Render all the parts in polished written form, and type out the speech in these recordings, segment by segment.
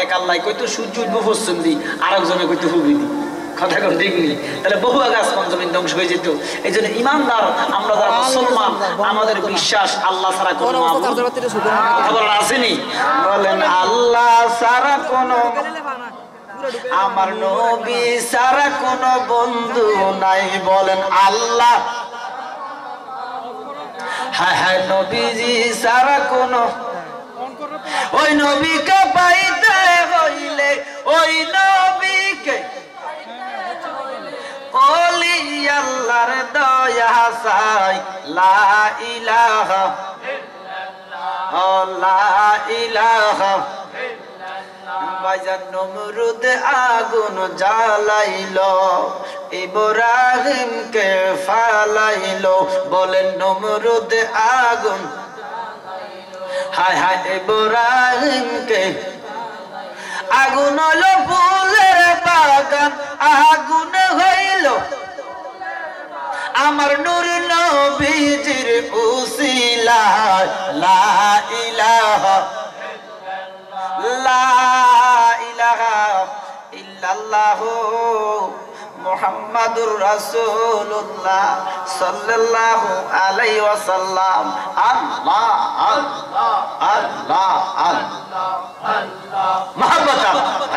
এক আল্লাহ কইতো সূর্য উঠবো পশ্চিম দি, আর একজনে কইতো হুবি দি। কথা কোন ঠিক নেই, তাহলে বহু আগে আসমান জমিন ধ্বংস হয়ে যেত। এই জন্য ইমানদার আমরা যারা মুসলমান, আমাদের বিশ্বাস আল্লাহ ছাড়া কোনো মাবুদ কথা বলার আসেনি। বলেন আল্লাহ ছাড়া কোনো, আমার নবী ছাড়া কোনো বন্ধু নাই। বলেন আল্লাহ, হ্যাঁ হ্যাঁ নবীজি ছাড়া কোনো, ওই নবীকে পাইতে হইলে ওই নবীকে ওলি আল্লাহর দয়া চাই। লা ইলাহা ইল্লাল্লাহ, লা ইলাহা ভাইজান নমরুদ আগুন জ্বালাইলো, ইব্রাহিমকে ফালাইলো। বলেন নমরুদ আগুন, হায় হায় ইব্রাহিমকে। আগুন হলো ফুলের বাগান, আগুন হইল আমার নূর নবীজির উসিলায়। লা ইলাহা লা ইলাহা ইল্লাল্লাহু মুহাম্মাদুর রাসূলুল্লাহ সাল্লাল্লাহু আলাইহি ওয়াসাল্লাম। আল্লাহ আল্লাহ আল্লাহ আল্লাহ আল্লাহ মহব্বত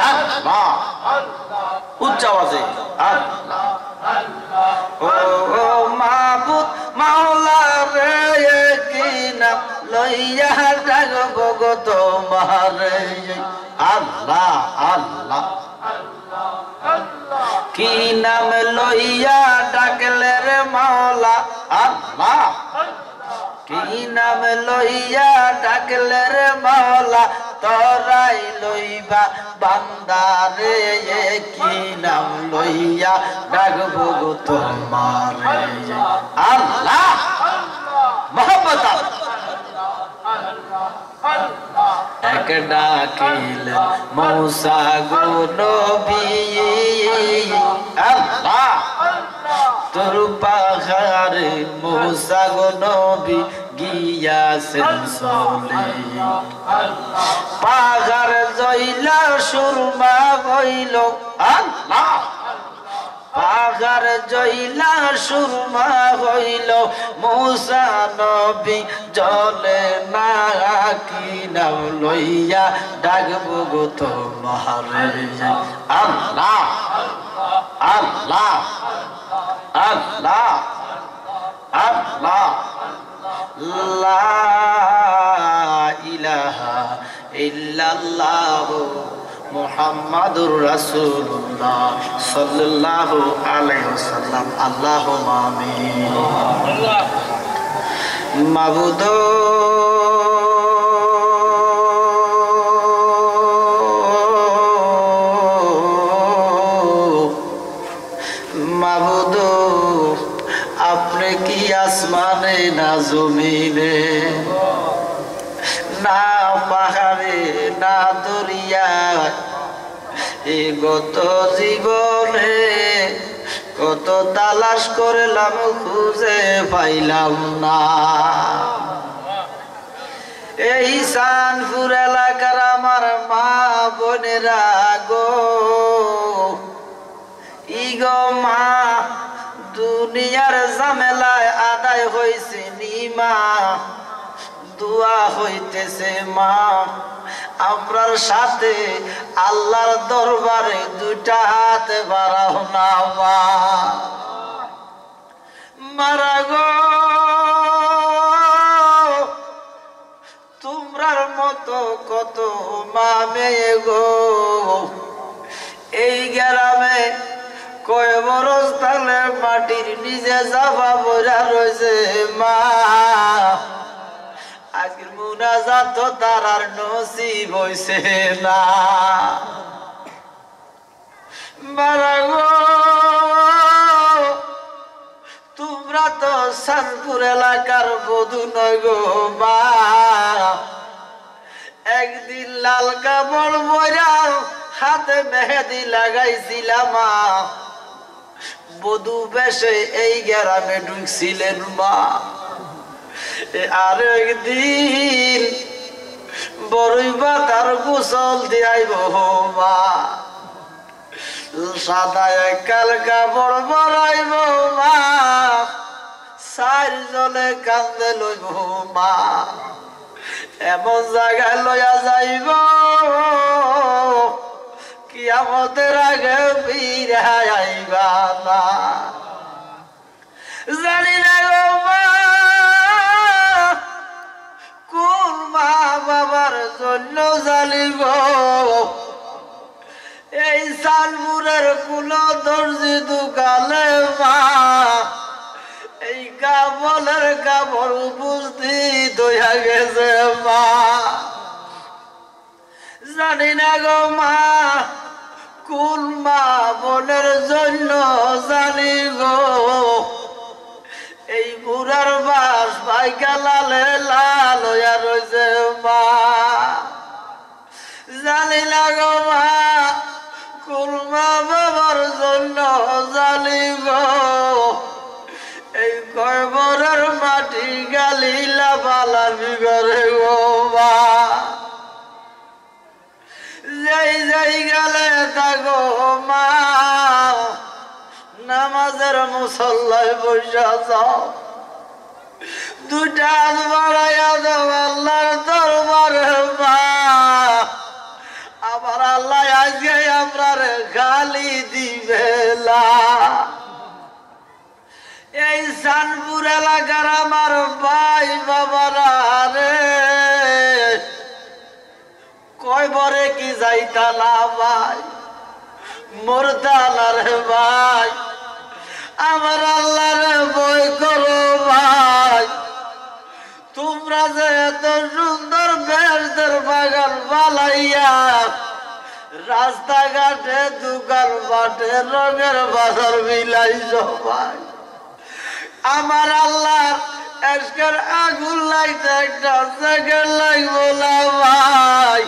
আল্লাহ আল্লাহ, উচ্চ আওয়াজে আল্লাহ আল্লাহ। ও মাবুদ মাওলা রে, কি নাম লইয়া ডাকবো গো তোমারে। আল্লাহ আল্লাহ কি নাম লইয়া ডাকলে রে মাওলা। আল্লাহ কি নাম লইয়া ডাকলে রে মাওলা, তরাই লইবা বান্দারে। কি নাম লইয়া ডাকবো গো তোমারে। আল্লাহ মহব্বত এক ডাকিলেন মূসা গো নবী। আল্লাহ তোর পাহাড়ে মূসা গো নবী গিয়াছেন চলে। পাহাড় জইলা সুরমা হইল। আল্লাহ পাহাড় জইলা সুরমা হইল, মূসা নবী জলে না। কি নাম লইয়া ডাকবো গো তোমারে। আল্লাহ আল্লাহ আল্লাহ আল্লাহ লা ইলাহা ইল্লাল্লাহু মুহাম্মাদুর রাসূলুল্লাহ সাল্লাল্লাহু আলাইহি ওয়াসাল্লাম। আল্লাহুম্মা আমিন। মাবুদ মাবুদ আপনি কি আসমানে না জমিনে, না পাহাড়ে না দরিয়ায়, এ গত জীবনে কত তালাশ করলাম খুঁজে পাইলাম না। এই শানপুর এলাকার আমার মা বোনেরা গো, ইগো মা দুনিয়ার ঝামেলায় আদায় হইছে নিমা, দোয়া হইতেছে মা আমরার সাথে আল্লাহর দরবারে দুইটা হাত বাড়াও না মা। মারা গো তোমরার মতো কত মা মেয়ে গো এই গ্রামে কয় বরস তাহলে মাটির নিচে চাপা পড়া রয়েছে মা। আজকের মুনাজাত তো তার আর নসিব হইছে না। মারা গো তোমরা তো শানপুর এলাকার বধূ নয় গো মা। একদিন লাল কাপড় পরা হাতে মেহেদি লাগাইছিলাম বধূ বেশে এই গ্রামে ঢুকছিলেন মা। আর একদিন বড়ই পাতার গোসল দিয়াইব মা, সাদা একাল কাপড় পরাইব মা, চার জলে কান্দে লইব মা, এমন জায়গায় লইয়া যাইব কিয়ামতের আগে ফিরে আইবা না। জানি না গো মা কোন মা বাবার জন্য জালিব, এই সালপুরের কোন দর্জি দোকানে মা এই কাপড়ের কাপড় উপস্থিত হইয়া গেছে মা। জানি না গো মা কোন মা বোনের জন্য জানি গো এই বুড়ার বাস পাইকা লালে লাল হইয়া রয়েছে মা। জানি না গো মা কোন মা বাবার জন্য জানি গো এই কবরের মাটি গালি লাফালাফি করে গো মা। যাই যাই গেলে থাকো মা নামাজের মুসল্লায় বসে যাও, দুটা হাত বাড়াইয়া দাও আল্লাহর দরবারে মা। আবার আল্লাহ আজকে আপনার গালি দিবে না। এই সানপুর এলাকার আমার ভাই বাবারা রে কয় বরে কি যাইতা না ভাই, মরতা না রে ভাই, আমার আল্লাহরে ভয় করো ভাই। তোমরা যে এত সুন্দর বেহেশতের বাগান বালাইয়া রাস্তাঘাটে দোকান বাটে রঙের বাজার মিলাইছ ভাই, আমার আল্লাহ এসকের আগুন লাগতে একটা সেকেন্ড লাগবো না ভাই।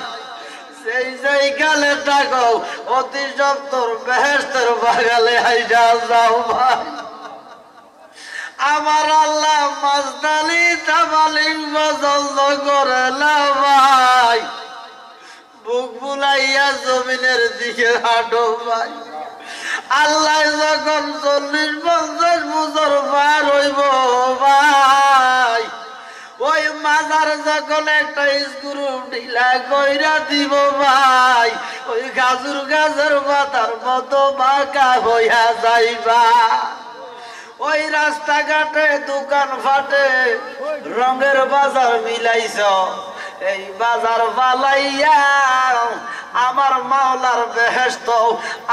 সেই জায়গালে থাকো অতি সত্তর বেহেশতের বাগালে আইসা যাও ভাই। আমার আল্লাহ মাসদালি তামালিম পছন্দ করে না ভাই। বুক বুলাইয়া জমিনের দিকে হাঁটো ভাই। আল্লাহ যখন 40-50 বছর পার হইব ভাই, ওই মাজার যখন একটা স্ক্রু ঢিলা কইরা দিব ভাই, ওই গাজর গাছের পাতার মতো বাঁকা হইয়া যাইবা। ওই রাস্তাঘাটে দোকান ফাটে রঙের বাজার মিলাইছ, এই বাজার বালাইয়া আমার মাওলার বেহেশত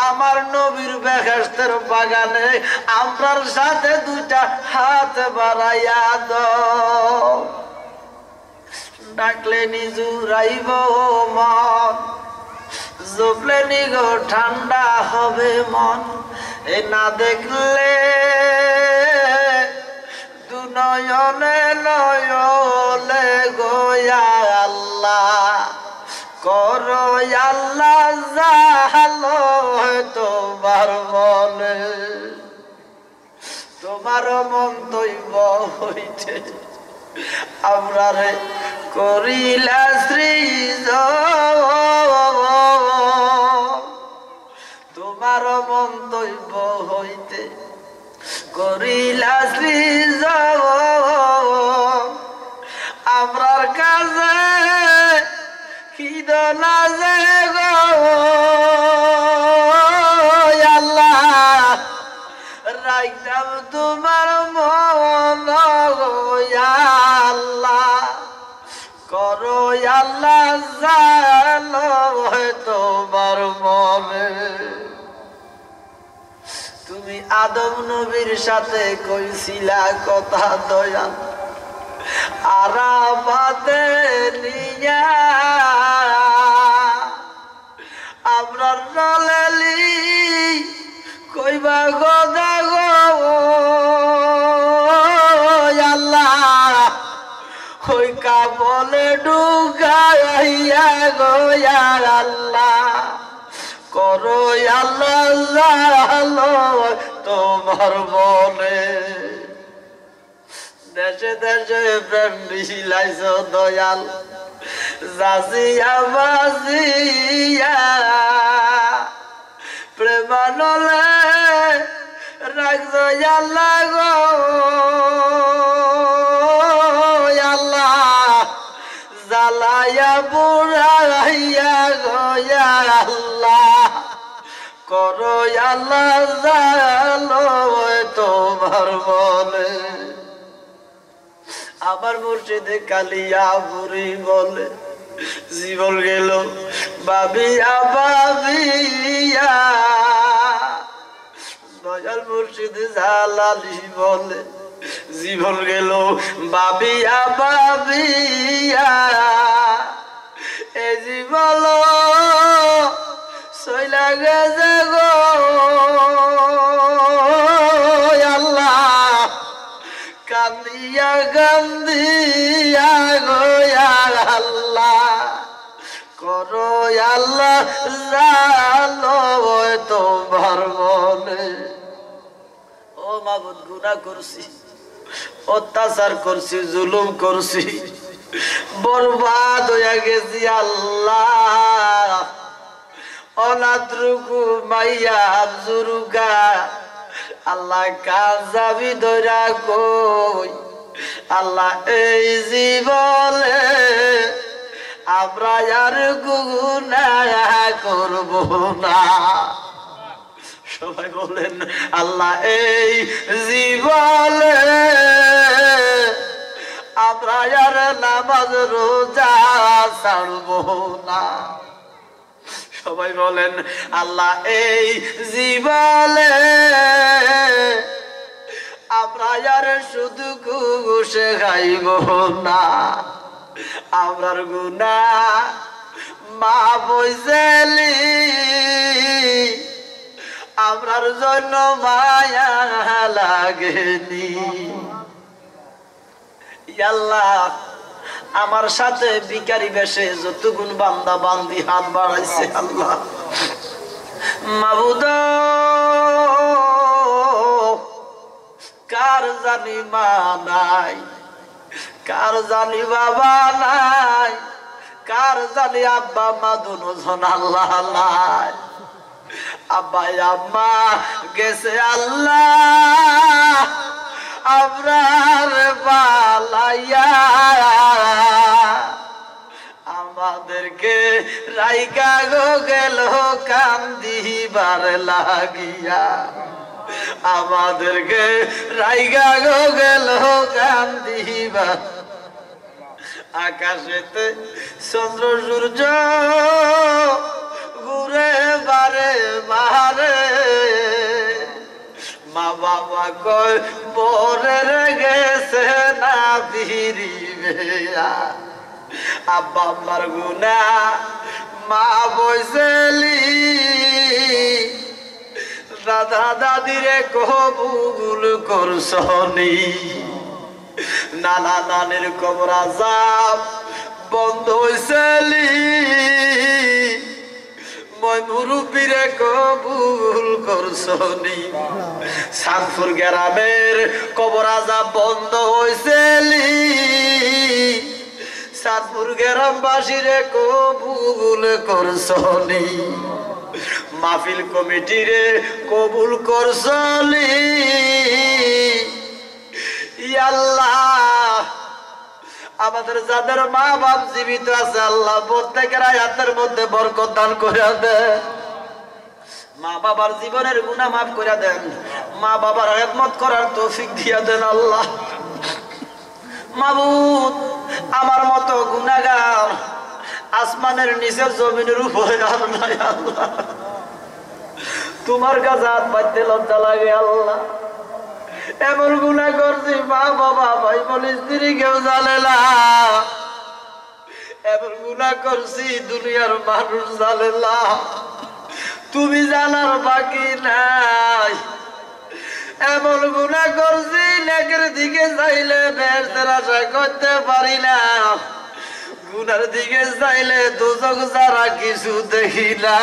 আমার নবীর বেহেশতের বাগানে আমরার সাথে দুইটা হাত বাড়াইয়া দাও। ডাকলে নিজুরাইব মন, জপলে নিগো ঠান্ডা হবে মন। এ না দেখলে দুনয়নে নয়লে গোয়া আল্লাহ করো আল্লাহ জাহালো তোমার মনে। তোমার মন্তব্য হইতে আমরা রে করিলা সৃজন, তোমার মন্তব্য হইতে করিলা সৃজন। আমরার কাছে খিদনা যে গো আল্লাহ রাইতাম তোমার মন গো আল্লাহ করো আল্লাহ জানো তোমার মনে। তুমি আদম নবীর সাথে কইছিলা কথা দয়া আরাফাতে নিয়া, আমরা নলেলি কইবা গদা গো আল্লাহ ওই কাবলে ঢুকাইয়া গো আল্লাহ করো আল্লাহ জানো তোমার বলে। দেশে দেশে প্রেম মিলাইছ দয়াল জাজিয়া বাজিয়া প্রেমানলে রাখছ আল্লাহ গো আল্লাহ জ্বালায়া বুড়াইয়া গো আল্লাহ করো আল্লাহ জালো তোমার বলে আমার মুর্শিদে কালিয়া বুড়ি বলে জীবন গেল বাবিয়া বাবিয়া দয়াল মুর্শিদ জালালি বলে জীবন গেল বাবিয়া বাবিয়া এ জীবন সইলা গেছে গো আল্লাহ কান্দিয়া কান্দিয়া গো আল্লাহ করো আল্লাহ জানো তোমার বলে ও মাবুদ গুনাহ করছি অত্যাচার করছি জুলুম করছি বরবাদ হয়ে গেছি আল্লাহ অনাদ্রুকু মাইয়া আবজুরুকা আল্লাহ কাজাবি ধরা কই আল্লাহ এই জীবনে আমরা আর গুনাহ করব না সবাই বলেন আল্লাহ এই জীবনে আমরা আর নামাজ রোজা ছাড়ব না সবাই বলেন আল্লাহ এই জীবনে আমরা আর শুধু ঘুষ খাইব না আমরার গুনাহ মা বইছেলি আমরার জন্য মায়া লাগেনি আল্লাহ আমার সাথে ভিখারি বেশে যতগুণ বান্দা বান্দি হাত বাড়াইছে আল্লাহ মাবুদ কার জানি মা নাই কার জানি বাবা নাই কার জানি আব্বা মা দুজন আল্লাহ নাই আব্বা আম্মা গেছে আল্লাহ আমরার বালাইয়া আমাদেরকে রাইকা গো গেল কান্দিবার লাগিয়া আমাদেরকে রাইকা গো গেল কান্দিবার আকাশেতে চন্দ্র সূর্য ঘুরে বারে বারে মা বাবা কয় বরের গেছে না ফিরিবে আব্বা আম্মার গুনাহ মা বইছেলি দাদা দাদিরে কবুল করছনি নানা নানির কবর আযাব বন্ধ হইছেলি মই মুরব্বিরে কবুল করছনি সানপুর গ্রামের কবর আযাব বন্ধ হইছেলি সানপুর গ্রামবাসীরে কবুল করছনি মাহফিল কমিটিরে কবুল করছনি আল্লাহ আমাদের যাদের মা বাপ জীবিত আছে আল্লাহ প্রত্যেকের হায়াতের মধ্যে বরকত দান করে দেন মা বাবার জীবনের গুনাহ মাফ করে দেন মা বাবার খেদমত করার তৌফিক দিয়া দেন আল্লাহ মাবুদ আমার মতো গুনাহগার আসমানের নিচে জমিনের উপরে আর নাই আল্লাহ তোমার কাছে হাত পাইতে লজ্জা লাগে আল্লাহ এমন গুনাহ করছি মা বাবা ভাই বোন স্ত্রী কেউ জানে না এমন গুনাহ করছি দুনিয়ার মানুষ জানে না তুমি জানার বাকি নাই এমন গুনাহ করছি নেকের দিকে চাইলে বেহেশতের আশা করতে পারি না গুনার দিকে চাইলে দোজখ ছাড়া কিছু দেখি না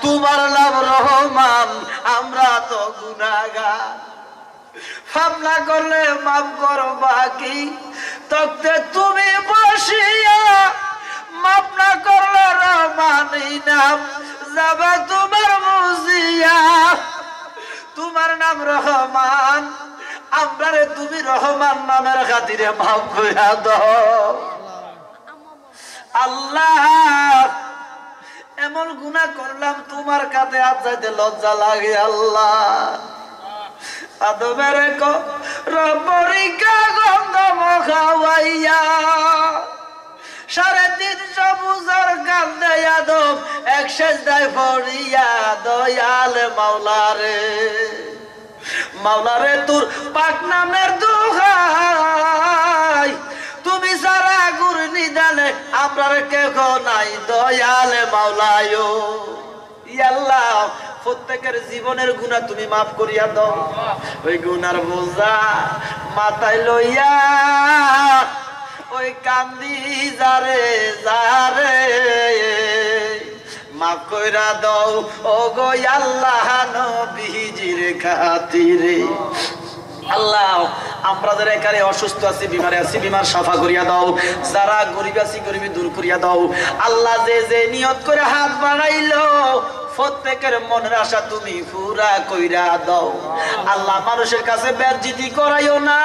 তোমার নাম রহমান আমরা তো গুনাহগার পাপ না করলে মাফ করবা কি? তক্তে তুমি বসিয়া মাফ না করলে রহমানই নাম যাবে তোমার মুজিয়া। তোমার নাম রহমান, আমরারে তুমি রহমান নামের খাতিরে মাফ কইরা দাও আল্লাহ। এমন গুনাহ করলাম তোমার কাছে হাত চাইতে লজ্জা লাগে আল্লাহ। আদমের পরীক্ষা গন্ধ খাওয়াইয়া 350 বছর কান্দে আদম এক সেজদায় পড়িয়া দয়াল মাওলারে মাওলারে তোর পাক নামের দোহাই, তুমি সারা গুর নিদানে আমরার কেহ নাই দয়াল মাওলায়ো। আল্লাহ প্রত্যেকের জীবনের গুনাহ তুমি মাফ করিয়া দাও। ওই গুনার বোঝা মাথায় লইয়া ওই কান্দি যারে যারে মাফ কইরা দাও ও গো আল্লাহ নবীজির খাতিরে। আল্লাহ আমরা যারা এখানে অসুস্থ আছি, বিমারে আছি, বিমার সাফা করিয়া দাও। যারা গরিব আছি গরিবি দূর করিয়া দাও আল্লাহ। যে যে নিয়ত করে হাত বাড়াইলো প্রত্যেকের মনের আশা তুমি পুরা কইরা দাও আল্লাহ। মানুষের কাছে বেজ্জতি করাইও না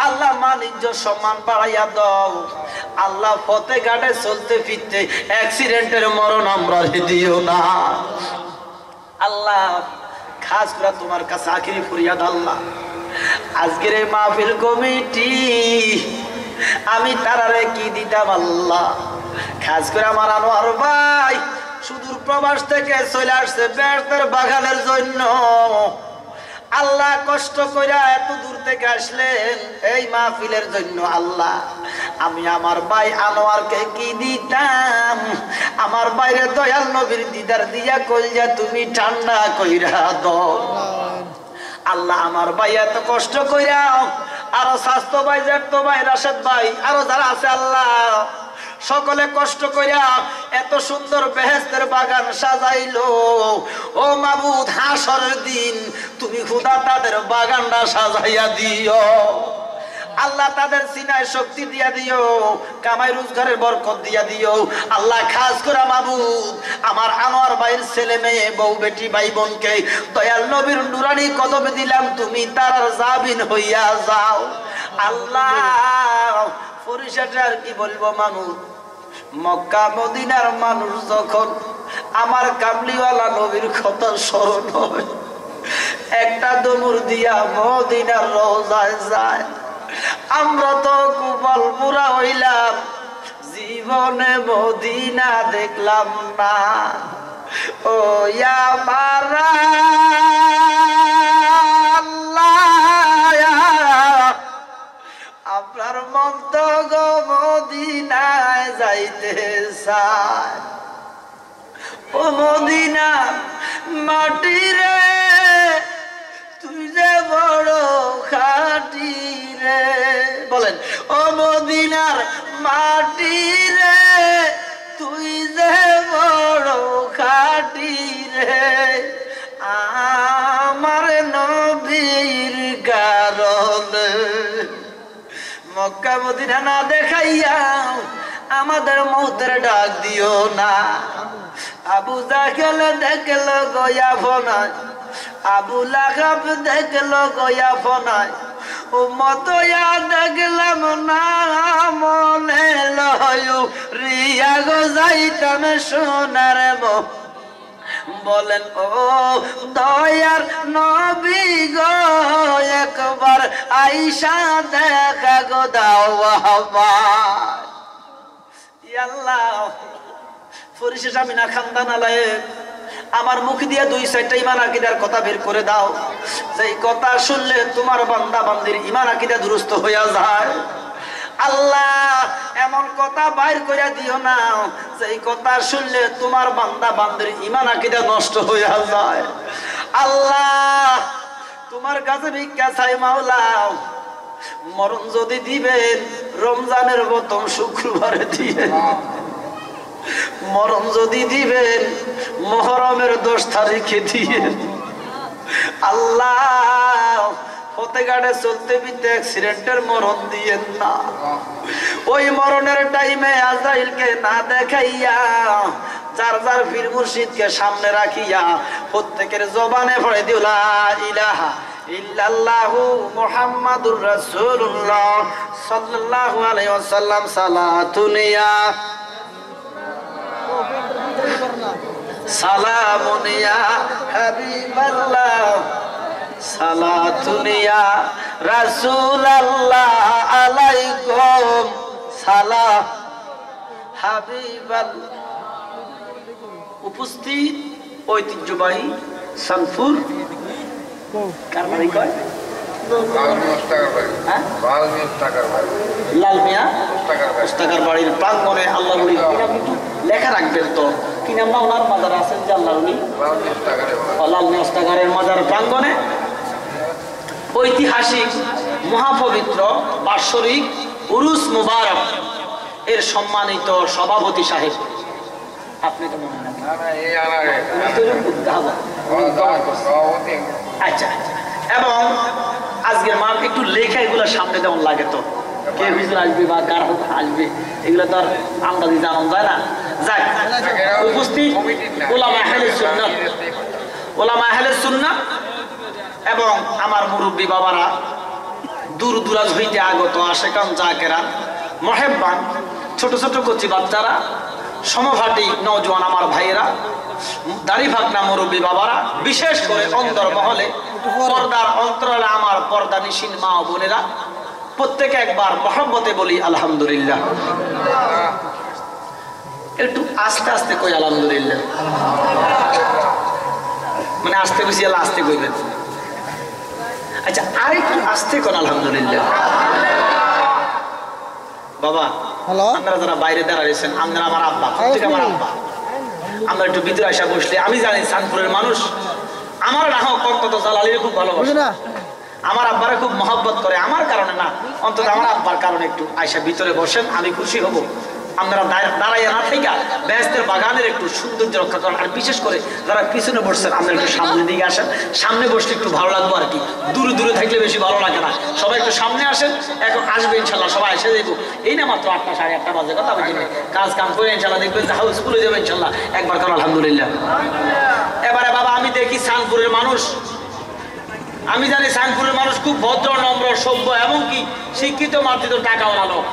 আল্লাহ, মানিজ্য সম্মান বাড়াইয়া দাও আল্লাহ। পথে ঘাটে চলতে ফিরতে অ্যাক্সিডেন্টের মরণ আমরা দিও না আল্লাহ। খাস করে তোমার কাছে আখিরি ফরিয়াদ আল্লাহ, আজকের এই মাহফিল কমিটি আমি তারারে কি দিতাম আল্লাহ। খাস করে আমার আনোয়ার ভাই সুদূর প্রবাস থেকে চলে আসছে বেড়াতের বাগানের জন্য আল্লাহ। কষ্ট কইরা এত দূর থেকে আসলেন এই মাহফিলের জন্য আল্লাহ। আমি আমার ভাই আনোয়ারকে কি দিতাম, আমার বাইরে দয়াল নবীর দিদার দিয়া কইলা তুমি ঠান্ডা কইরা দাও আল্লাহ। আমার ভাই এত কষ্ট কইরা আরো স্বাস্থ্য ভাই, জেঠতো ভাই, রাশেদ ভাই, আরো যারা আছে আল্লাহ সকলে কষ্ট কইরা এত সুন্দর বেহেশতের বাগান সাজাইলো। ও মাবুদ হাসরের দিন তুমি খুদা তাদের বাগানটা সাজাইয়া দিও আল্লাহ। তাদের সিনায় শক্তি দিয়া দিও, কামাই রোজগারের বরকত দিয়া দিও আল্লাহ। খাস করে মাবুদ আমার আনোয়ার ভাইয়ের ছেলে মেয়ে বউ বেটি ভাই বোনকে দয়াল নবীর নুরানি কদমে দিলাম, তুমি তার জাবিন হইয়া যাও আল্লাহ। পরিশেষে আর কি বলবো, মানুষ মক্কা মদিনার মানুষ যখন আমার কামলিওয়ালা নবীর কথা স্মরণ হয় একটা দমুর দিয়া মদিনার রওজায় যায়। আমরা তো কুবল পুরা হইলাম, জীবনে মদিনা দেখলাম না। ও আমার আপনার মন তো গো মদিনায় যাইতে চায়। ও মদিনা মাটি রে তুই যে বড় খাটি রে, বলেন ও মদিনার মাটি রে তুই যে বড় খাটি রে। আমার নবীর কারণে মক্কা মদিনা না দেখাইয়া আমাদের মৌতের ডাক দিও না। আবু জাহেল দেখলো গয়া ফনায়, আবু লাহাব দেখলো গয়া ফনায়, উম্মত দেখলাম না মনে লয় রিয়া গো যাইতাম সোনার মো। বলেন ও দয়ার নবী গো একবার আইসা দেখা গো দাও আল্লাহ। পরিশেষ আমি না খানদান আলায়ে আমার মুখ দিয়ে 2-4টা ঈমান আকীদার কথা বের করে দাও, যেই কথা শুনলে তোমার বান্দা বান্দির ঈমান আকীদা দুরুস্ত হইয়া যায় আল্লাহ। এমন কথা বাইর করে দিও না যেই কথা শুনলে তোমার বান্দা বান্দির ঈমান আকীদা নষ্ট হইয়া যায় আল্লাহ। তোমার কাছে ভিক্ষা চাই মাওলা, মরণ যদি দিবেন রমজানের প্রথম শুক্রবারে দিয়ে, মরণ যদি দিবেন মুহররমের 10 তারিখে দিয়ে আল্লাহ। ফতেঘাটে চলতে বিতে অ্যাক্সিডেন্টের মরণ দিয়েন না। ওই মরণের টাইমে আজরাইলকে না দেখাইয়া যার যার পীর মুর্শিদকে সামনে রাখিয়া প্রত্যেকের জবানে পড়ে দিও লা ইলাহা ইল্লাল্লাহু মুহাম্মাদুর রাসূলুল্লাহ সাল্লাল্লাহু আলাইহি ওয়াসাল্লাম সালাতুন ইয়া সালামুন ইয়া হাবিবাল্লাহ সালাতুন ইয়া রাসূলুল্লাহ আলাইকুম সালাম হাবিবাল্লাহ। উপস্থিত ঐতিহ্যবাহী সানপুর কার বাড়ি কয় লাল মিয়া ওস্তাকার বাড়ির প্রাঙ্গণে আল্লাহ লেখা রাখবেন তো কি নাম না ওনার মাজার আছেন যে আল্লাহ লাল মিয়া ওস্তাকারের মাজার প্রাঙ্গণে ঐতিহাসিক মহাপবিত্র বাৎসরিক উরুস মুবারক এর সম্মানিত সভাপতি সাহেব, আপনি তো মনে আচ্ছা। এবং আজকের মা একটু লেখা এগুলো সামনে যেমন লাগে তো কে হুজুর আসবে বা কার আসবে এগুলো তো আর আন্দাজি জানানো যায় না। যাক, উপস্থিত ওলামা আহলে সুন্নাত, ওলামা আহলে সুন্নাত এবং আমার মুরব্বী বাবারা, দূর দূরাজ হইতে আগত আশেকান জাকেরা, মহেব্বান, ছোট ছোট কচি বাচ্চারা, সমভাটি নওজোয়ান আমার ভাইয়েরা, দাড়ি ফাকনা মুরব্বী বাবারা, বিশেষ করে অন্তর মহলে পর্দার অন্তরালে আমার পর্দা নিশিন মা ও বোনেরা, প্রত্যেকে একবার মহব্বতে বলি আলহামদুলিল্লাহ। একটু আস্তে আস্তে কই আলহামদুলিল্লাহ, মানে আস্তে বেশি আস্তে কইবেন। আচ্ছা, আরেকটু আস্তে কোন আলহামদুলিল্লাহ। বাবা আপনারা যারা বাইরে দাঁড়াইছেন, আপনারা আমার আব্বা, প্রত্যেকে আমার আব্বা। আমরা একটু ভিতরে আসা বসলে, আমি জানি চাঁদপুরের মানুষ আমার রাহক অন্তত জালালিরে খুব ভালোবাসে, আমার আব্বারা খুব মহব্বত করে, আমার কারণে না, অন্তত আমার আব্বার কারণে একটু আয়সা ভিতরে বসেন, আমি খুশি হব। আপনারা দাঁড়াইয়া না থেকে বেহেশতের বাগানের একটু সৌন্দর্য রক্ষা করেন। আর বিশেষ করে যারা পিছনে বসছেন, আপনারা একটু সামনের দিকে আসেন, সামনে বসলে একটু ভালো লাগবে আর কি, দূরে দূরে থাকলে বেশি ভালো লাগে না। সবাই একটু সামনে আসেন, এখন আসবে ইনশাল্লাহ, সবাই এসে দেখবো। এই না মাত্র 8টা 8:30 বাজে, কথা বলছি, কাজ কাম করে ইনশাল্লাহ দেখবেন যে হাউস স্কুলে যাবে ইনশাল্লাহ। একবার কারণ আলহামদুলিল্লাহ। এবারে বাবা আমি দেখি চাঁদপুরের মানুষ, আমি জানি চাঁদপুরের মানুষ খুব ভদ্র, নম্র, সভ্য, এমনকি শিক্ষিত, মার্জিত, টাকাওয়ালা লোক,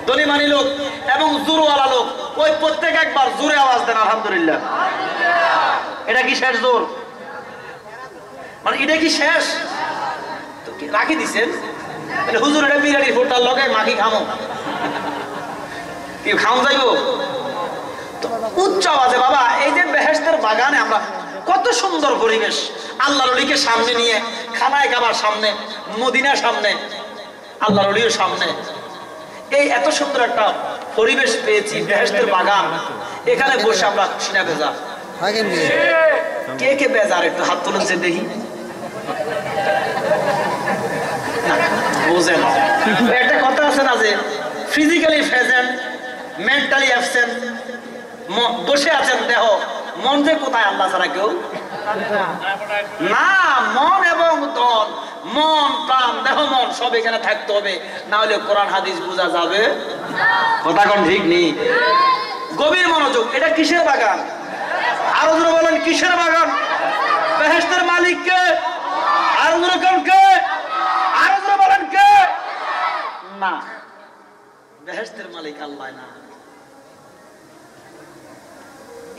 ধনীমানী লোক এবং জোরওয়ালা লোক। ওই প্রত্যেক একবার জোরে আওয়াজ দেন আলহামদুলিল্লাহ। এটা কি শেষ জোর? মানে এটা কি শেষ? রাখি দিছেন হুজুর, এটা বিরিয়ানির ফোটার লগে মাখি খামো, কি খাও যাইব উচ্চ আওয়াজে। বাবা এই যে বেহেশতের বাগানে আমরা কত সুন্দর পরিবেশ, আল্লাহর ওলিকে সামনে নিয়ে, খানায় খাবার সামনে, মদিনার সামনে, আল্লাহর ওলির সামনে, এই এত সুন্দর একটা পরিবেশ পেয়েছি, বেহেশতের বাগান। এখানে বসে আমরা খুশি না বেজার? কে কে বেজার একটু হাত তুলেন যে দেখি। বুঝেন একটা কথা আছে না যে ফিজিক্যালি প্রেজেন্ট, মেন্টালি অ্যাবসেন্ট। বসে আছেন দেহ, মন যে কোথায় আল্লাহ ছাড়া কেউ না। মন এবং তন, মন প্রাণ দেহ মন সব এখানে থাকতে হবে, না হলে কোরআন হাদিস বোঝা যাবে? কথা কোন ঠিক নেই। গভীর মনোযোগ। এটা কিসের বাগান? আরো জোরে বলেন, কিসের বাগান? বেহেশতের মালিক কে? আরো জোরে কোন কে? আরো জোরে বলেন কে? না, বেহেশতের মালিক আল্লাহ না।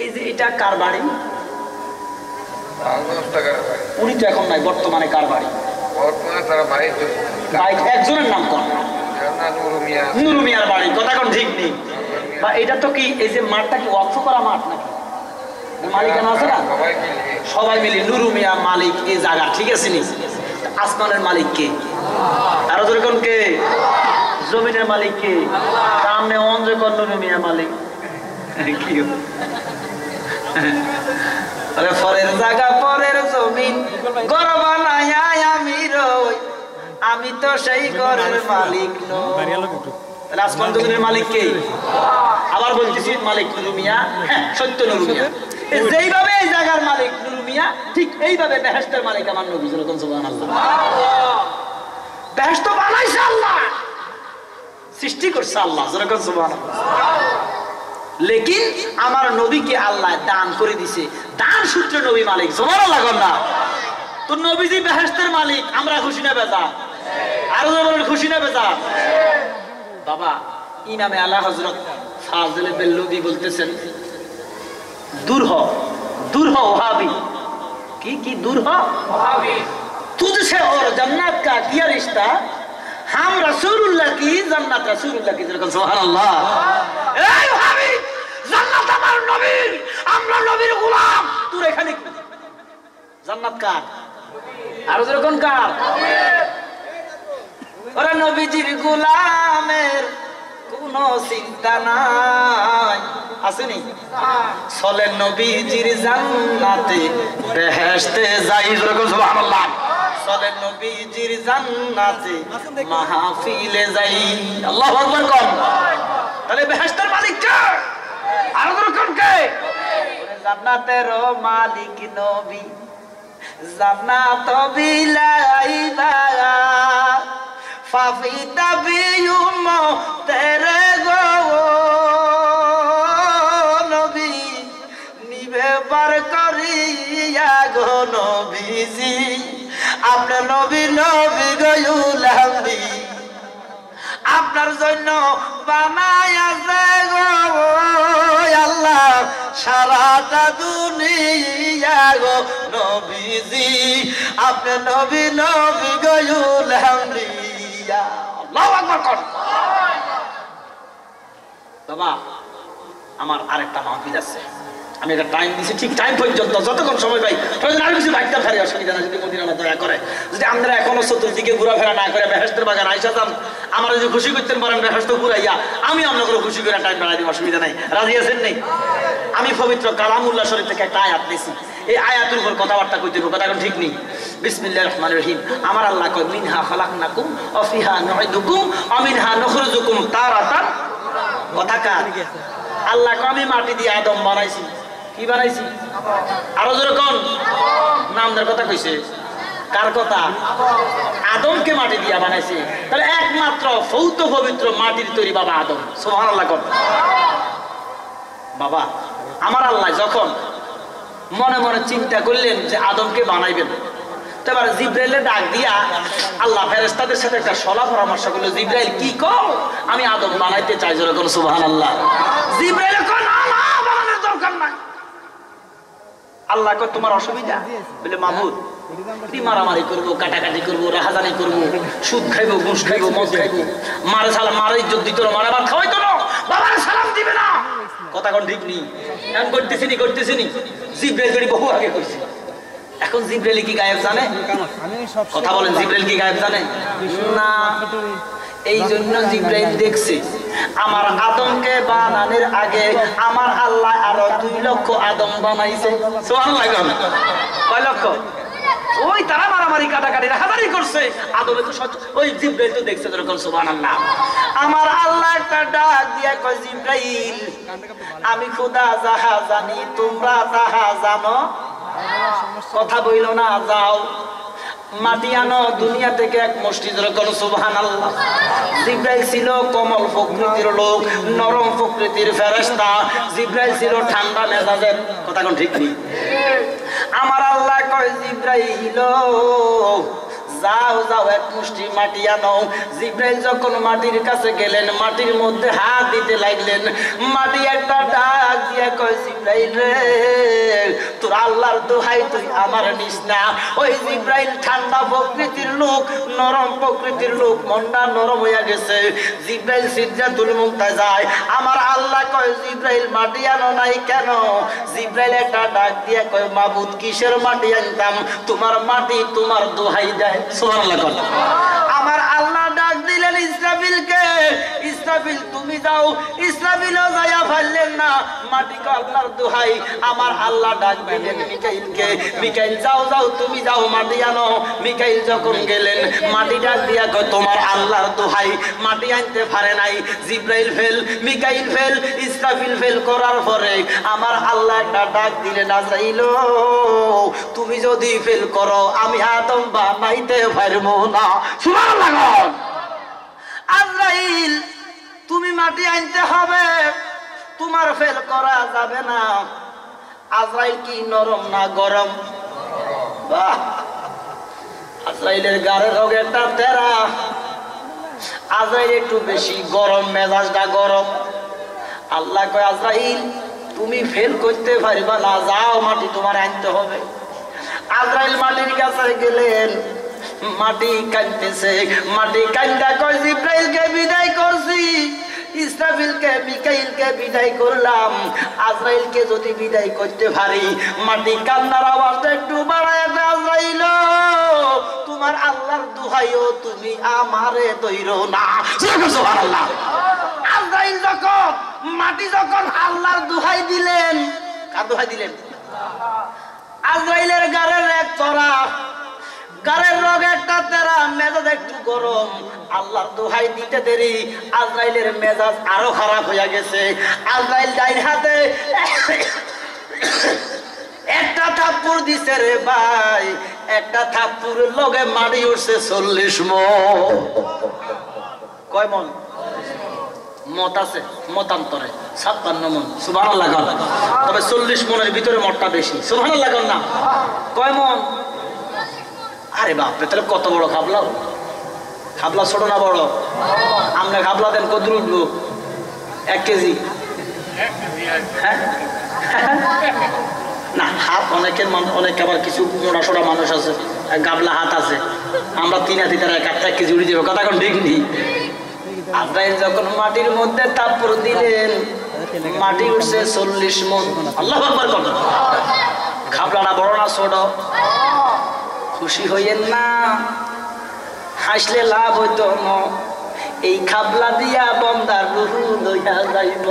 এই যে এটা কার বাড়ি? উনি তো এখন নাই, বর্তমানে কার বাড়ি? একজনের নাম কোন? নুরু মিয়ার বাড়ি। কথা কোন ঠিক নেই। বা এটা তো কি এই যে মাঠটা কি ওয়াকফ করা মাঠ নাকি? মালিকানা আছে না? সবাই মিলে নুরু মিয়া মালিক এই জায়গা, ঠিক আছে নি? আসমানের মালিক কে? আরো ধরে কোন কে? জমিনের মালিক কে? সামনে অঞ্জয় কোন নুরু মিয়া মালিক কি? পরের জায়গা পরের জমিন ঘর বানায়া আমি রই, আমি তো সেই ঘরের মালিক নই। আসমান জমিনের মালিক কে? আবার বলতেছি মালিক নুরু মিয়া, হ্যাঁ সত্য নুরু মিয়া। যেইভাবে এই জায়গার মালিক নুরু মিয়া, ঠিক এইভাবে বেহেশতের মালিক আমার নবী। সুবহানাল্লাহ। বেহেশত বানাইছে আল্লাহ, সৃষ্টি করছে আল্লাহ, যেরকম সুবহানাল্লাহ। লেকিন আমার নবীকে আল্লাহ দান করে দিছে, দান সূত্রে নবী মালিক, সুবহানাল্লাহ না। তো নবীজি বেহেশতের মালিক, আমরা খুশি না বেজা? আরো বলেন খুশি না বেজা? বাবা ইমামে আলা হযরত ফাজিল বেল্লুবি বলতেছেন, दूर हो वहाबी की दूर हो वहाबी, तुझसे और जन्नत का किया रिश्ता, हम रसूलुल्लाह की जन्नत रसूलुल्लाह की। सुभान अल्लाह। ए वहाबी, जन्नत আমার নবীর, আমরা নবীর গোলাম, তুই এখানে কি? জান্নাত কার? আর যেরকম কার? ওরা নবীজির গোলামের কোনো চিন্তা নাই, আসেনি? চলে নবীজির জান্নাতে বেহেশতে যাই, যেরকম সুবহানাল্লাহ। চলে নবীজির জান্নাতে মাহফিলে যাই, আল্লাহু আকবার কোন। তাহলে বেহেশতের মালিক কে? আর যেরকম কে? জান্নাতের মালিক নবী, জান্নাত বিলাইবা ফাফিতা বিউম তেরে গো নবী, নিবে বার করিয়া গো নবীজি, আপনার নবী নবী গয়ুলাম দি, আপনার জন্য বানায়া যে গো আল্লাহ সারাটা দুনিয়া গো নবীজি, আপনার নবী নবী গয়ুলাম দি। আল্লাহু আকবার কর। বাবা আমার আরেকটা মাহফিল আছে, আমি একটা টাইম দিছি, ঠিক টাইম পর্যন্ত যতক্ষণ সময় পাই, প্রয়োজন আরো কিছু বাইকটা ফেরে, অসুবিধা না, যদি মদিনা দয়া করে, যদি আমরা এখনো চতুর্দিকে ঘোরাফেরা না করে বেহেশতের বাগান আইসা যান, আমার যদি খুশি করতেন পারেন বেহেশত ঘুরাইয়া, আমি আপনাকে খুশি করে টাইম বাড়াই দিব, অসুবিধা নাই। রাজি আছেন নেই? আমি পবিত্র কালামুল্লাহ শরীফ থেকে একটা আয়াত নিয়েছি, এই আয়াতের উপর কথাবার্তা কইতে হবে, কথা এখন ঠিক নেই। বিসমিল্লাহির রহমানির রহিম। আমার আল্লাহ কয়, মিনহা খালাকনাকুম ওয়া ফিহা নুঈদুকুম ওয়া মিনহা নুখরিজুকুম তারাতান। কথা কার? আল্লাহ কয়, আমি মাটি দিয়ে আদম বানাইছি। কি বানাইছি? আরো যেরকম নামদার কথা কইছে, কার কথা? আদমকে মাটি দিয়া বানাইছে। তাহলে একমাত্র ফৌত পবিত্র মাটির তৈরি বাবা আদম, সুবহানাল্লাহ কর। বাবা আমার আল্লাহ যখন মনে মনে চিন্তা করলেন যে আদমকে বানাইবেন, এবার জিব্রাইলের ডাক দিয়া আল্লাহ ফেরেশতাদের সাথে একটা সলা পরামর্শ করলো, জিব্রাইল কি কও, আমি আদম বানাইতে চাই, যেরকম সুবহানাল্লাহ। জিব্রাইল কয়, না না, বানানোর দরকার নাই। আল্লাহ কয়, তোমার অসুবিধা? বলে, মাহমুদ মারামারি করবো, কাটাকাটি করবো, রাহাজানি করবো, সুদ খাইবো, ঘুষ খাইবো, মদ খাইবো, মারে সালাম, মারে ইজ্জত দিত না, মারে ভাত খাওয়াইতো না, বাবার সালাম দিবে না। কথা কোন ঠিক নেই, এখন করতেছি নি। জিব্রাইল যদি বহু আগে করছি, এখন জিব্রাইল কি গায়েব জানে? কথা বলেন, জিব্রাইল কি গায়েব জানে না? এই জন্য জিব্রাইল দেখছে আমার আদমকে বানানোর আগে আমার আল্লাহ আরো 2 লক্ষ আদম বানাইছে। সুবহানাল্লাহ। কয় লক্ষ? ওই তারা মারামারি কাটাকাটি রাহাজানি করছে, আদমে তো ওই জিব্রাইল তো দেখছে, যেরকম সুবহানাল্লাহ। আমার আল্লাহ একটা ডাক দিয়ে কয়, জিব্রাইল আমি খোদা যাহা জানি তোমরা তাহা জানো, কথা বইল না, যাও মাটি আনো দুনিয়া থেকে এক মসজিদ, যেরকম সুবহানাল্লাহ। জিব্রাইল ছিল কোমল প্রকৃতির লোক, নরম প্রকৃতির ফেরেশতা, জিব্রাইল ছিল ঠান্ডা মেজাজের, কথা কোন ঠিক নেই। আমার আল্লাহ কয়, জিব্রাইল যাও যাও এক মুষ্টি মাটি আনো। জিব্রাইল যখন মাটির কাছে গেলেন, মাটির মধ্যে হাত দিতে লাগলেন, মাটি একটা ডাক দিয়ে কয়, জিব্রাইল রে তোর আল্লাহর দোহাই তুই আমার নিস না। ওই জিব্রাইল ঠান্ডা প্রকৃতির লোক, নরম প্রকৃতির লোক, মনটা নরম হয়ে গেছে। জিব্রাইল সিদরাতুল মুনতাহা যায়। আমার আল্লাহ কয়, জিব্রাইল মাটি আনো নাই কেন? জিব্রাইল একটা ডাক দিয়ে কয়, মাবুদ কিসের মাটি আনতাম, তোমার মাটি তোমার দোহাই দেয়। সুবহানাল্লাহ। আমার আল্লাহ ডাক দিলেন ইসরাফিলকে, ইসরাফিল তুমি যাও। ইসরাফিলও যাইয়া পারলেন না, মাটি কয় আল্লাহর দোহাই, আমার আল্লাহ ডাক দিলেন মিকাইলকে, মিকাইল যাও যাও তুমি যাও মাটি আনো। মিকাইল যখন গেলেন, মাটি ডাক দিয়া কয় তোমার আল্লাহর দোহাই, মাটি আনতে পারে নাই। Jibrail fail, Mikail fail, Israfil fail করার পরে আমার আল্লাহ একটা ডাক দিলেন, আজরাইল তুমি যদি ফেল করো আমি আদম বানাইতে পারবো না। সুবহানাল্লাহ। আজরাইল তুমি মাটি আনতে হবে, তোমার ফেল করা যাবে না। আজরাইল কি নরম না গরম? বাহ, আজরাইলের গায়ের রোগ একটা তেরা। আজরাইল একটু বেশি গরম, মেজাজটা গরম। আল্লাহ কয় আজরাইল তুমি ফেল করতে পারবা না, যাও মাটি তোমার আনতে হবে। আজরাইল মাটির কাছে গেলেন, মাটি কাঁদতেছে। মাটি কান্দা কয় জিব্রাইলকে বিদায় করছি, ইসরাফিলকে মিকাইলকে বিদায় করলাম, আজরাইলকে যদি বিদায় করতে পারি। মাটি কান্নার আওয়াজটা একটু বাড়ায়, আজরাইল তোমার আল্লাহর দোহাইও তুমি আমারে দইরো না। সুবহানাল্লাহ। আজরাইল যখন মাটি যখন আল্লাহর দোহাই দিলেন, কার দোহাই দিলেন? আজরাইলের গারের এক চড়া, গারের রোগ একটা তেরা, মেজাজ একটু গরম। আল্লাহর দোহাই দিতে দেরি, আজরাইলের মেজাজ আরো খারাপ হয়ে গেছে। আজরাইল ডাইন হাতে একটা থাপ্পড় দিছে রে ভাই, একটা থাপ্পড়ের লগে মাটি উঠছে 40 মণ। কয় মণ? মত আছে মতান্তরে 56 মণ। সুবহানাল্লাহ। তবে 40 মণের ভিতরে মতটা বেশি। সুবহানাল্লাহ না? কয় মণ? আরে বাপরে, তাহলে কত বড় খাবলা? খাবলা ছোট না বড়? আমরা খাবলা দেন কত উঠবো? 1 কেজি? হ্যাঁ না, হাত অনেকের অনেক, আবার কিছু মোটা সোটা মানুষ আছে গাবলা হাত আছে। আমরা 3 হাতি তারা 1 কেজি উড়ে যাবে। কথা কোন ঠিক নেই। আজরাইল যখন মাটির মধ্যে থাপ্পড় দিলেন, মাটি উঠছে 40 মণ। আল্লাহু আকবার বলেন। খাবলাটা বড় না ছোট? খুশি হইয়েন না, হাসলে লাভ হইতো না। এই খাবলা দিয়া বন্দার রুহু লইয়া যাইব।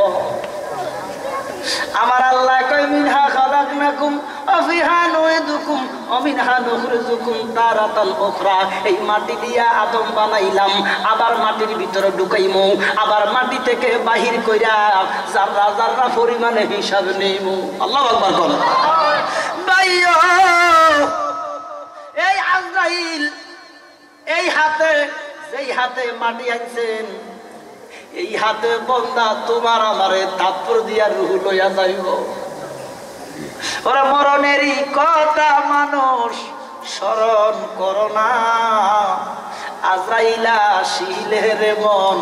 আমার আল্লাহ কয় মিনহা খালাকনাকুম ওয়া ফিহা নুইদুকুম ওয়া মিনহা নুখরিজুকুম তারাতাল উখরা। এই মাটি দিয়া আদম বানাইলাম, আবার মাটির ভিতরে ঢুকাইমু, আবার মাটি থেকে বাহির কইরা যাররা যাররা পরিমাণে হিসাব নেইমু। আল্লাহু আকবার বলেন। ভাইও এই আজরাইল এই হাতে, যেই হাতে মাটি আনছেন, এই হাতে বন্দা তোমার আমারে থাপ্পড় দিয়া রুহু লইয়া যাইব। ওরা মরণেরই কথা মানুষ স্মরণ করো না। আজরাইলা আসিলে রে মন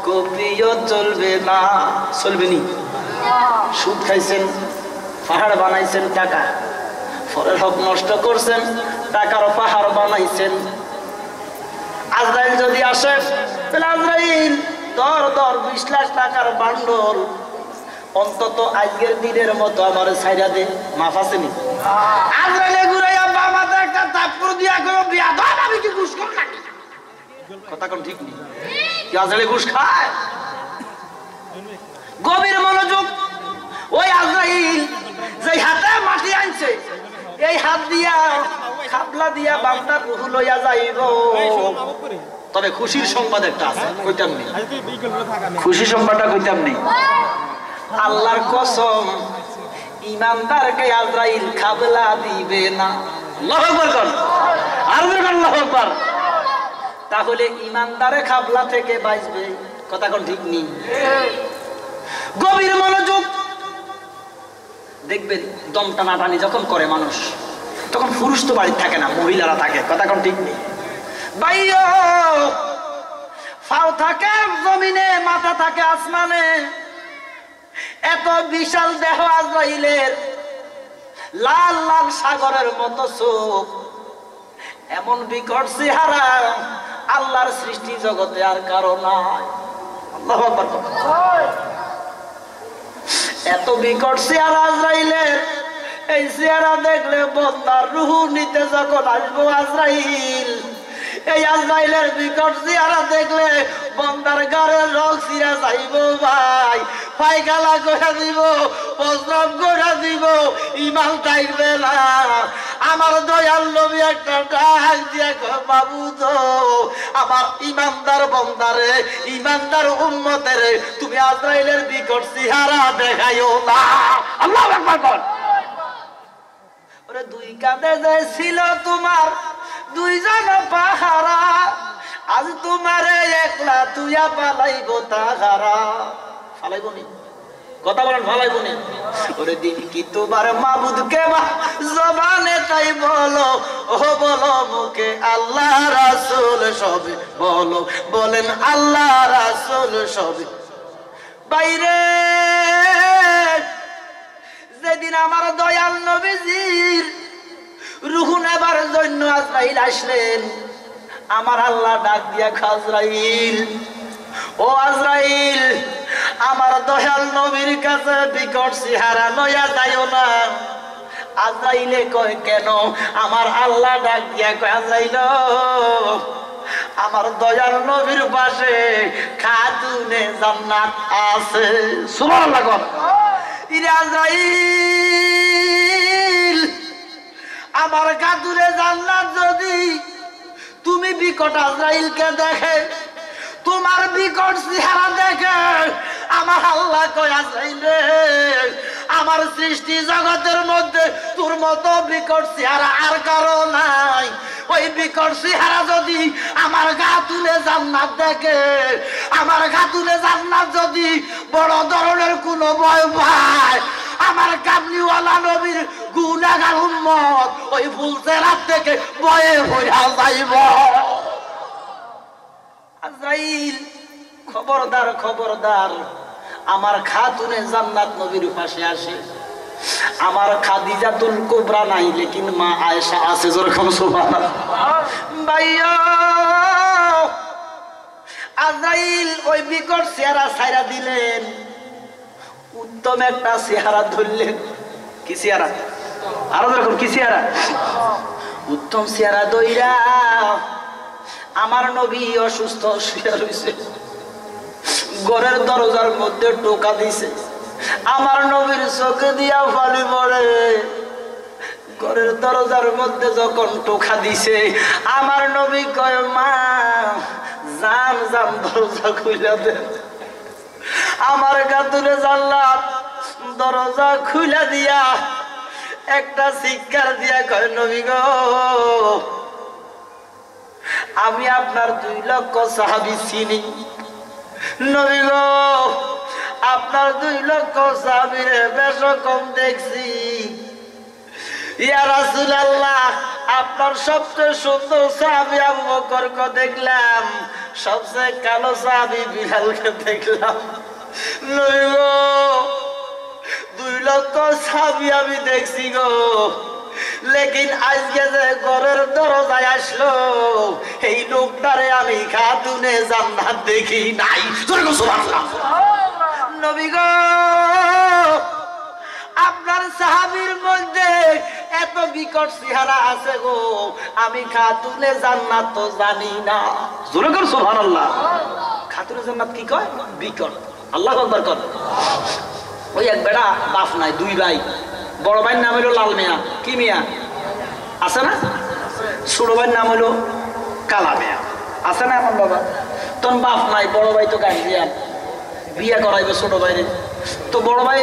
কপিও চলবে না। চলবে নি? সুদ খাইছেন, পাহাড় বানাইছেন টাকা, ফলের হক নষ্ট করছেন, টাকার পাহাড় বানাইছেন। আজরাইল যদি আসে, তাহলে আজরাইল দর 20 লাখ টাকার বান্ডল অন্তত আজকের দিনের মতো আমার ছাইরা দে, মাফ আছে নি? আজরাইলে ঘুরাইয়া বামাতে একটা থাপ্পড় দিয়া কইও বিয়াদব আমি কি ঘুষ খাই নাকি? কথা কোন ঠিক নেই। কি আজরাইলে ঘুষ খায়? গভীর মনোযোগ। ওই আজরাইল যেই হাতে মাটি আনছে, এই হাত দিয়া খাবলা দিয়া বান্দার রুহু লইয়া যাইব। তবে খুশির সংবাদ একটা আছে, কইতাম নেই। খুশি সংবাদটা কইতাম নেই। আল্লাহর কসম, ইমানদারকে আজরাইল খাবলা দিবে না। আল্লাহু আকবার বল। আর বলেন আল্লাহু আকবার। তাহলে ইমানদারে খাবলা থেকে বাঁচবে। কথা কোন ঠিক নেই। গভীর মনোযোগ। দেখবেন দম টানাটানি যখন করে মানুষ, তখন পুরুষ তো বাড়িতে থাকে না, মহিলারা থাকে। কথা কোন ঠিক নেই। ভাইও পাও থাকে জমিনে, মাথা থাকে আসমানে। এত বিশাল দেহ আজরাইলের, লাল লাল সাগরের মতো চোখ, এমন বিকট চেহারা আল্লাহর সৃষ্টি জগতে আর কারো নাই। আল্লাহু আকবার। এত বিকট চেহারা আজরাইলের, এই চেহারা দেখলে বন্দার রুহু নিতে যখন আসবো আজরাইল, এই আজরাইলের বিকট চেহারা দেখলে বন্দার গাড়ের রোগ সিরা যাইব ভাই, পায়খানা করে দিব, প্রস্রাব করে দিব, ইমান থাকবে না। আমার দয়াল নবী একটা ডাক দিয়ে কয়, মাবুদ আমার ইমানদার বন্দারে, ইমানদার উম্মতেরে তুমি আজরাইলের বিকট চেহারা দেখাইও না। আল্লাহু আকবার কর। ওরে দুই কাঁধে যে ছিল তোমার দুইজন পাহারা, আজ তোমারে একলা তুইয়া পালাইব তাহারা। ফালাইব নি? কথা বলেন, ফালাইব নি? ওরে দিন কি তোমার মাবুদকে জবানে তাই বলো, ও বলো মুখে আল্লাহ রাসূল সবে বলো, বলেন আল্লাহ রাসূল সবে। বাইরে যেদিন আমার দয়াল নবীজির রূহ নেবার জন্য আজরাইল আসলেন, আমার আল্লাহ ডাক দিয়া আজরাইল, ও আজরাইল আমার দয়াল নবীর কাছে বিকট চেহারা লইয়া যাইও না। আজরাইলে কয় কেন? আমার আল্লাহ ডাক দিয়া কয়, আজরাইল আমার দয়াল নবীর পাশে খাতুনে জান্নাত আছে। সুবহানাল্লাহ। ইরে আজরাইল আমার খাতুনে জান্নাত যদি তুমি বিকট আজরাইলকে দেখে, তোমার বিকট চেহারা দেখে, আমার আল্লাহ কয় আজরাইল রে, আমার সৃষ্টি জগতের মধ্যে তোর মতো বিকট চেহারা আর কারো নাই। ওই বিকট চেহারা যদি আমার গা তুলে জান্নাত দেখে, আমার গা তুলে জান্নাত যদি বড় ধরনের কোনো ভয় পায়, আমার কামলিওয়ালা নবীর গুনাহগার উম্মত ওই ফুল চেহারা থেকে ভয়ে হইয়া যাইব। আজরাইল খবরদার, খবরদার, আমার খাতুনে জান্নাত নবীর পাশে আসে। আমার খাদিজাতুল কুবরা নাই, লেকিন মা আয়েশা আছে। যেরকম সুবহানাল্লাহ। ভাইয়া আজরাইল ওই বিকট চেহারা ছাইরা দিলেন, উত্তম একটা চেহারা ধরলেন। কি চেহারা? আরো যেরকম কি চেহারা? উত্তম চেহারা দইরা আমার নবী অসুস্থ শুয়ে রয়েছে, ঘরের দরজার মধ্যে টোকা দিছে। আমার নবীর চোখে দিয়া পানি পড়ে। ঘরের দরজার মধ্যে যখন টোকা দিছে, আমার নবী কয়, মা জান জান দরজা খুলে দেন। আমার কাতুরে জান্নাত দরজা খুলে দিয়া একটা চিৎকার দিয়া কয়, নবী গো আমি আপনার 2 লক্ষ সাহাবী চিনি। নবী গো আপনার 2 লক্ষ সাহাবীরে বেশ কম দেখছি। ইয়া রাসূলুল্লাহ আপনার সবচেয়ে সুন্দর সাহাবী আবু বকরকে দেখলাম, সবচেয়ে কালো সাহাবী বিলালকে দেখলাম। নবী গো 2 লক্ষ সাহাবী আমি দেখছি গো, লেকিন আজকে যে ঘরের দরজায় আসলো এই লোকটারে আমি খাতুনে জান্নাত দেখি নাই। সুবহানাল্লাহ। নবী গো আপনার সাহাবীর মধ্যে এত বিকট চেহারা আছে গো, আমি খাতুনে জান্নাত তো জানি না। জোরে কর সুবহানাল্লাহ। খাতুনে জান্নাত কি কয়? বিকট। আল্লাহু আকবার কর। ওই এক বেড়া বাপ নাই, 2 ভাই। বড় ভাইয়ের নাম হলো লাল মিয়া। কি মিয়া আছে না? ছোট ভাইয়ের নাম হলো কালা মিয়া। আছে না আমার বাবা? তোর বাপ নাই, বড় ভাই তো গার্জিয়ান, বিয়ে করাইবে ছোট ভাইরে। তো বড় ভাই